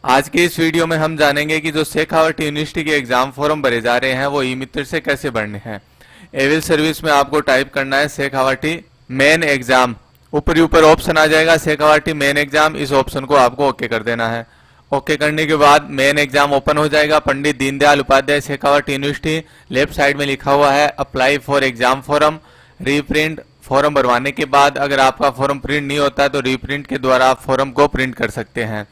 आज के इस वीडियो में हम जानेंगे कि जो शेखावटी यूनिवर्सिटी के एग्जाम फॉर्म भरे जा रहे हैं वो ई मित्र से कैसे भरने हैं। एविल सर्विस में आपको टाइप करना है शेखावटी मेन एग्जाम। ऊपर ही ऊपर ऑप्शन आ जाएगा शेखावटी मेन एग्जाम, इस ऑप्शन को आपको ओके कर देना है। ओके करने के बाद मेन एग्जाम ओपन हो जाएगा। Pandit Deendayal Upadhyay Shekhawati university, left side में लिखा हुआ है apply for exam form reprint. Form भरवाने के बाद अगर आपका फॉर्म प्रिंट नहीं होता है तो रीप्रिंट के द्वारा आप फॉर्म को प्रिंट कर सकते हैं।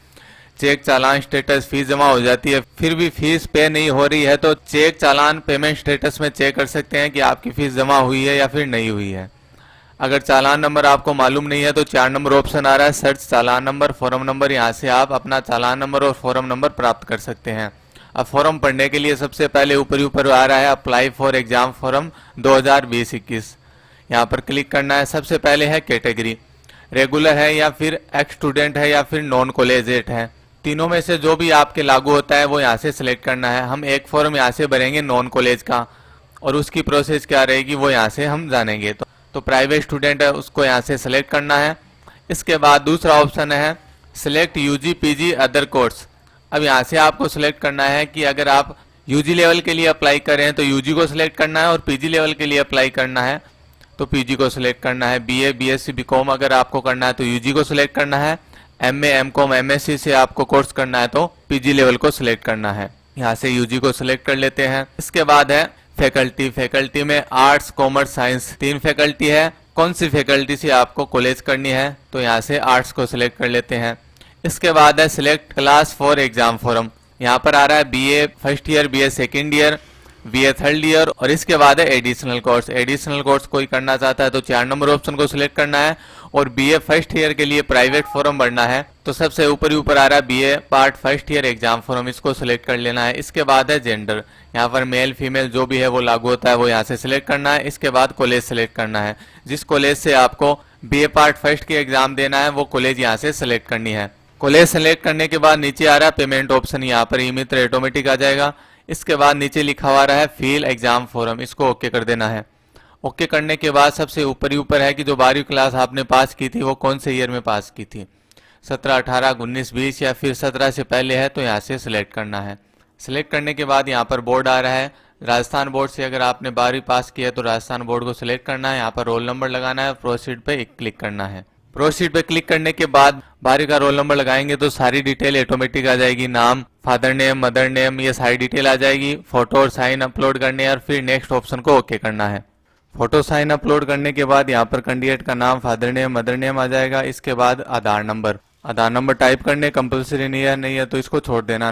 चेक चालान स्टेटस, फीस जमा हो जाती है फिर भी फीस पे नहीं हो रही है तो चेक चालान पेमेंट स्टेटस में चेक कर सकते हैं कि आपकी फीस जमा हुई है या फिर नहीं हुई है। अगर चालान नंबर आपको मालूम नहीं है तो 4 नंबर ऑप्शन आ रहा है सर्च चालान नंबर फॉर्म नंबर, यहाँ से आप अपना चालान नंबर और फॉर्म नंबर प्राप्त कर सकते हैं। अब फॉर्म भरने के लिए सबसे पहले ऊपर आ रहा है अप्लाई फॉर एग्जाम फॉर्म 2020-21, यहाँ पर क्लिक करना है। सबसे पहले है कैटेगरी, रेगुलर है या फिर एक्स स्टूडेंट है या फिर नॉन कॉलेजेट है, तीनों में से जो भी आपके लागू होता है वो यहाँ से सिलेक्ट करना है। हम एक फॉर्म यहाँ से भरेंगे नॉन कॉलेज का और उसकी प्रोसेस क्या रहेगी वो यहाँ से हम जानेंगे। तो प्राइवेट स्टूडेंट है उसको यहाँ से सिलेक्ट करना है। इसके बाद दूसरा ऑप्शन है select UG PG other course. अब यहाँ से आपको सिलेक्ट करना है कि अगर आप यूजी लेवल के लिए अप्लाई कर रहे हैं तो यूजी को सिलेक्ट करना है और पीजी लेवल के लिए अप्लाई करना है तो पीजी को सिलेक्ट करना है। बीए बीएससी बीकॉम अगर आपको करना है तो यूजी को सिलेक्ट करना है। एमए एमकॉम एमएससी से आपको कोर्स करना है तो पीजी लेवल को सिलेक्ट करना है। यहाँ से यूजी को सिलेक्ट कर लेते हैं। इसके बाद है फैकल्टी, फैकल्टी में आर्ट्स कॉमर्स साइंस 3 फैकल्टी है। कौन सी फैकल्टी से आपको कॉलेज करनी है तो यहाँ से आर्ट्स को सिलेक्ट कर लेते हैं। इसके बाद है select class for exam form, यहाँ पर आ रहा है BA first year, BA second year, BA third year और इसके बाद है एडिशनल कोर्स। एडिशनल कोर्स कोई करना चाहता है तो 4 नंबर ऑप्शन को सिलेक्ट करना है और बीए फर्स्ट ईयर के लिए प्राइवेट फॉर्म भरना है तो सबसे ऊपर आ रहा है BA part first year exam form, इसको सिलेक्ट कर लेना है। इसके बाद है जेंडर, यहाँ पर मेल फीमेल जो भी है वो लागू होता है वो यहाँ से सिलेक्ट करना है। इसके बाद कॉलेज सिलेक्ट करना है, जिस कॉलेज से आपको बीए पार्ट फर्स्ट की एग्जाम देना है वो कॉलेज यहाँ से सिलेक्ट करनी है। कॉलेज सिलेक्ट करने के बाद नीचे आ रहा है पेमेंट ऑप्शन, यहाँ पर ई मित्र ऑटोमेटिक आ जाएगा। इसके बाद नीचे लिखा हुआ रहा है फिल एग्जाम फॉर्म, इसको ओके कर देना है। ओके करने के बाद सबसे ऊपर है कि जो 12वीं क्लास आपने पास की थी वो कौन से ईयर में पास की थी, 17 18 19 20 या फिर 17 से पहले है तो यहाँ से सिलेक्ट करना है। सिलेक्ट करने के बाद यहाँ पर बोर्ड आ रहा है राजस्थान बोर्ड से अगर आपने 12वीं पास किया है तो राजस्थान बोर्ड को सिलेक्ट करना है। यहाँ पर रोल नंबर लगाना है, प्रोसीड पे क्लिक करना है। प्रोसीड पे क्लिक करने के बाद 12वीं का रोल नंबर लगाएंगे तो सारी डिटेल ऑटोमेटिक आ जाएगी, नाम, फादर नेम, मदर नेम, ये सारी डिटेल आ जाएगी। फोटो और साइन अपलोड करने और फिर नेक्स्ट ऑप्शन को ओके करना है। फोटो साइन अपलोड करने के बाद यहाँ पर कैंडिडेट का नाम, फादर नेम, मदर नेम आ जाएगा। इसके बाद आधार नंबर टाइप करने, कंपलसरी नहीं है तो इसको छोड़ देना।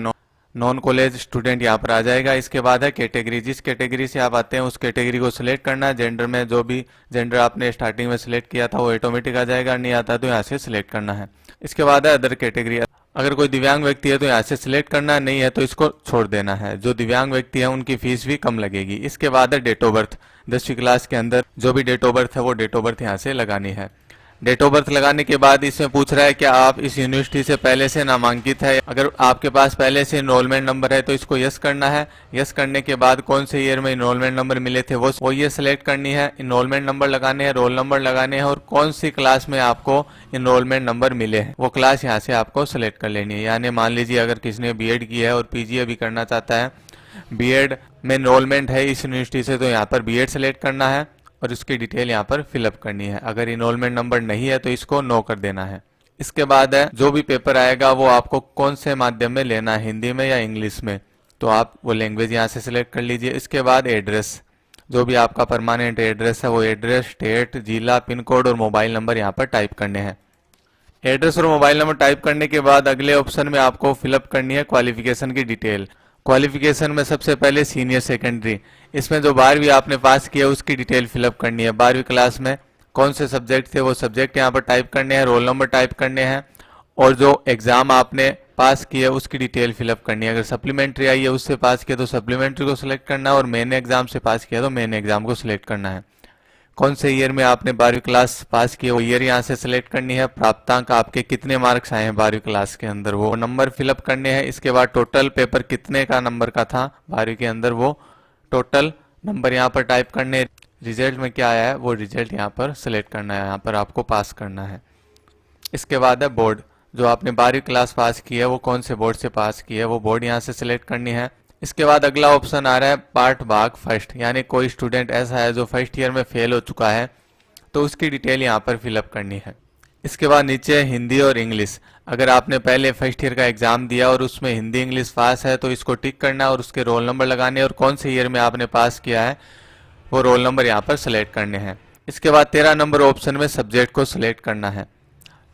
नॉन कॉलेज स्टूडेंट यहाँ पर आ जाएगा। इसके बाद है कैटेगरी, जिस कैटेगरी से आप आते हैं उस कैटेगरी को सिलेक्ट करना है। जेंडर में जो भी जेंडर आपने स्टार्टिंग में सिलेक्ट किया था वो ऑटोमेटिक आ जाएगा, नहीं आता तो यहाँ से सिलेक्ट करना है। इसके बाद है अदर कैटेगरी, अगर कोई दिव्यांग व्यक्ति है तो यहाँ से सिलेक्ट करना है, नहीं है तो इसको छोड़ देना है। जो दिव्यांग व्यक्ति है उनकी फीस भी कम लगेगी। इसके बाद है डेट ऑफ बर्थ, 10वीं क्लास के अंदर जो भी डेट ऑफ बर्थ है वो डेट ऑफ बर्थ यहाँ से लगानी है। डेट ऑफ बर्थ लगाने के बाद इसमें पूछ रहा है कि आप इस यूनिवर्सिटी से पहले से नामांकित है। अगर आपके पास पहले से इनरोलमेंट नंबर है तो इसको यस करना है। यस करने के बाद कौन से ईयर में इनरोलमेंट नंबर मिले थे वो ये सिलेक्ट करनी है। इनरोलमेंट नंबर लगाने हैं, रोल नंबर लगाने हैं और कौन सी क्लास में आपको इनरोलमेंट नंबर मिले हैं वो क्लास यहाँ से आपको सिलेक्ट कर लेनी है। यानी मान लीजिए अगर किसी ने बीएड की है और पीजी अभी करना चाहता है, बीएड में इनरोलमेंट है इस यूनिवर्सिटी से तो यहाँ पर बीएड सिलेक्ट करना है और उसकी डिटेल यहाँ पर फिलअप करनी है। अगर इनरोलमेंट नंबर नहीं है तो इसको नो कर देना है। इसके बाद है जो भी पेपर आएगा वो आपको कौन से माध्यम में लेना है, हिंदी में या इंग्लिश में, तो आप वो लैंग्वेज यहाँ से सिलेक्ट कर लीजिए। इसके बाद एड्रेस, जो भी आपका परमानेंट एड्रेस है वो एड्रेस, स्टेट, जिला, पिन कोड और मोबाइल नंबर यहाँ पर टाइप करने हैं। एड्रेस और मोबाइल नंबर टाइप करने के बाद अगले ऑप्शन में आपको फिलअप करनी है क्वालिफिकेशन की डिटेल। क्वालिफिकेशन में सबसे पहले सीनियर सेकेंडरी, इसमें जो 12वीं आपने पास किया उसकी डिटेल फिलअप करनी है। 12वीं क्लास में कौन से सब्जेक्ट थे वो सब्जेक्ट यहाँ पर टाइप करने हैं, रोल नंबर टाइप करने हैं और जो एग्जाम आपने पास किया उसकी डिटेल फिलअप करनी है। अगर सप्लीमेंट्री आई है उससे पास किया तो सप्लीमेंट्री को सिलेक्ट करना है और मेन एग्जाम से पास किया तो मेन एग्जाम को सिलेक्ट करना है। कौन से ईयर में आपने 12वीं क्लास पास किया वो ईयर यहाँ से सिलेक्ट करनी है। प्राप्तांक आपके कितने मार्क्स आए हैं 12वीं क्लास के अंदर वो नंबर फिलअप करने हैं। इसके बाद टोटल पेपर कितने का नंबर का था 12वीं के अंदर वो टोटल नंबर यहाँ पर टाइप करने। रिजल्ट में क्या आया है वो रिजल्ट यहाँ पर सिलेक्ट करना है, यहाँ पर आपको पास करना है। इसके बाद है बोर्ड, जो आपने 12वीं क्लास पास की है वो कौन से बोर्ड से पास की है, वो बोर्ड यहाँ से सिलेक्ट करनी है। इसके बाद अगला ऑप्शन आ रहा है पार्ट भाग फर्स्ट, यानी कोई स्टूडेंट ऐसा है जो फर्स्ट ईयर में फेल हो चुका है तो उसकी डिटेल यहाँ पर फिलअप करनी है। इसके बाद नीचे हिंदी और इंग्लिश, अगर आपने पहले फर्स्ट ईयर का एग्जाम दिया और उसमें हिंदी इंग्लिश पास है तो इसको टिक करना है और उसके रोल नंबर लगाने और कौन से ईयर में आपने पास किया है वो रोल नंबर यहाँ पर सिलेक्ट करने हैं। इसके बाद 13 नंबर ऑप्शन में सब्जेक्ट को सिलेक्ट करना है।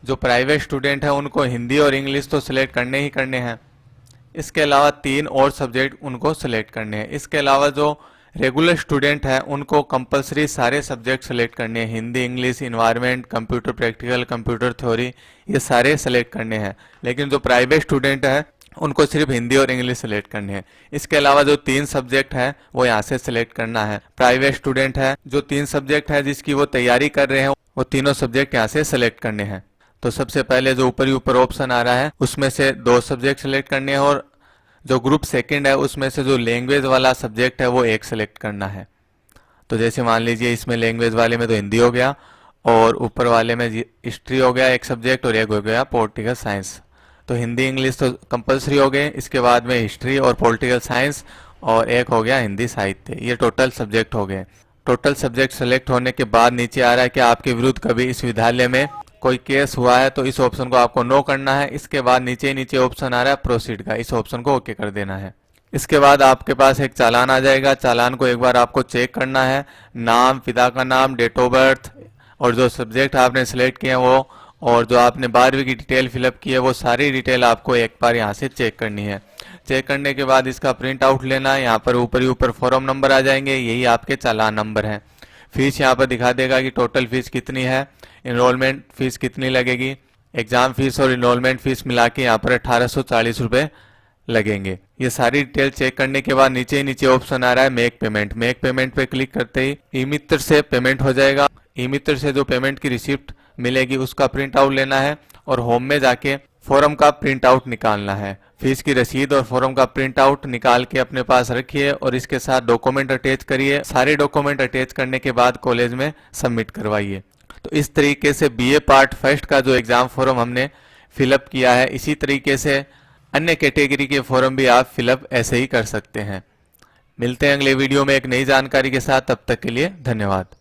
जो प्राइवेट स्टूडेंट है उनको हिंदी और इंग्लिश तो सिलेक्ट करने ही करने हैं। इसके अलावा 3 और सब्जेक्ट उनको सिलेक्ट करने हैं। इसके अलावा जो रेगुलर स्टूडेंट है उनको कंपलसरी सारे सब्जेक्ट सेलेक्ट करने हैं, Hindi English environment computer practical computer theory ये सारे सेलेक्ट करने हैं। लेकिन जो प्राइवेट स्टूडेंट है उनको सिर्फ हिंदी और इंग्लिश सेलेक्ट करने हैं। इसके अलावा जो 3 सब्जेक्ट है वो यहाँ से सिलेक्ट करना है। प्राइवेट स्टूडेंट है जो 3 सब्जेक्ट है जिसकी वो तैयारी कर रहे हैं वो तीनों सब्जेक्ट यहाँ से सिलेक्ट करने हैं। तो सबसे पहले जो ऊपर ही ऊपर ऑप्शन आ रहा है उसमें से 2 सब्जेक्ट सिलेक्ट करने हैं और जो ग्रुप सेकंड है उसमें से जो लैंग्वेज वाला सब्जेक्ट है वो एक सिलेक्ट करना है। तो जैसे मान लीजिए इसमें लैंग्वेज वाले में तो हिंदी हो गया और ऊपर वाले में हिस्ट्री हो गया एक सब्जेक्ट और एक हो गया पॉलिटिकल साइंस। तो हिंदी इंग्लिश तो कंपलसरी हो गए, इसके बाद में हिस्ट्री और पॉलिटिकल साइंस और एक हो गया हिंदी साहित्य। ये टोटल सब्जेक्ट हो गए। टोटल सब्जेक्ट सेलेक्ट होने के बाद नीचे आ रहा है कि आपके विरुद्ध कभी इस विद्यालय में कोई केस हुआ है तो इस ऑप्शन को आपको नो करना है। इसके बाद नीचे ऑप्शन आ रहा है प्रोसीड का, इस ऑप्शन को ओके कर देना है। इसके बाद आपके पास एक चालान आ जाएगा। चालान को एक बार आपको चेक करना है, नाम, पिता का नाम, डेट ऑफ बर्थ और जो सब्जेक्ट आपने सिलेक्ट किए हैं वो और जो आपने 12वीं की डिटेल फिलअप की है वो सारी डिटेल आपको एक बार यहाँ से चेक करनी है। चेक करने के बाद इसका प्रिंट आउट लेना है। यहाँ पर ऊपर ही ऊपर फॉर्म नंबर आ जाएंगे, यही आपके चालान नंबर हैं। फीस यहाँ पर दिखा देगा कि टोटल फीस कितनी है, इनरोलमेंट फीस कितनी लगेगी, एग्जाम फीस और इनरोलमेंट फीस मिला के यहाँ पर 1840 रुपये लगेंगे। ये सारी डिटेल चेक करने के बाद नीचे ऑप्शन आ रहा है मेक पेमेंट। मेक पेमेंट पे क्लिक करते ही ई मित्र से पेमेंट हो जाएगा। ई मित्र से जो पेमेंट की रिसिप्ट मिलेगी उसका प्रिंट आउट लेना है और होम में जाके फॉर्म का प्रिंट आउट निकालना है। फीस की रसीद और फॉर्म का प्रिंट आउट निकाल के अपने पास रखिए और इसके साथ डॉक्यूमेंट अटैच करिए। सारे डॉक्यूमेंट अटैच करने के बाद कॉलेज में सबमिट करवाइए। तो इस तरीके से बीए पार्ट फर्स्ट का जो एग्जाम फॉर्म हमने फिलअप किया है, इसी तरीके से अन्य कैटेगरी के फॉर्म भी आप फिलअप ऐसे ही कर सकते हैं। मिलते हैं अगले वीडियो में एक नई जानकारी के साथ, तब तक के लिए धन्यवाद।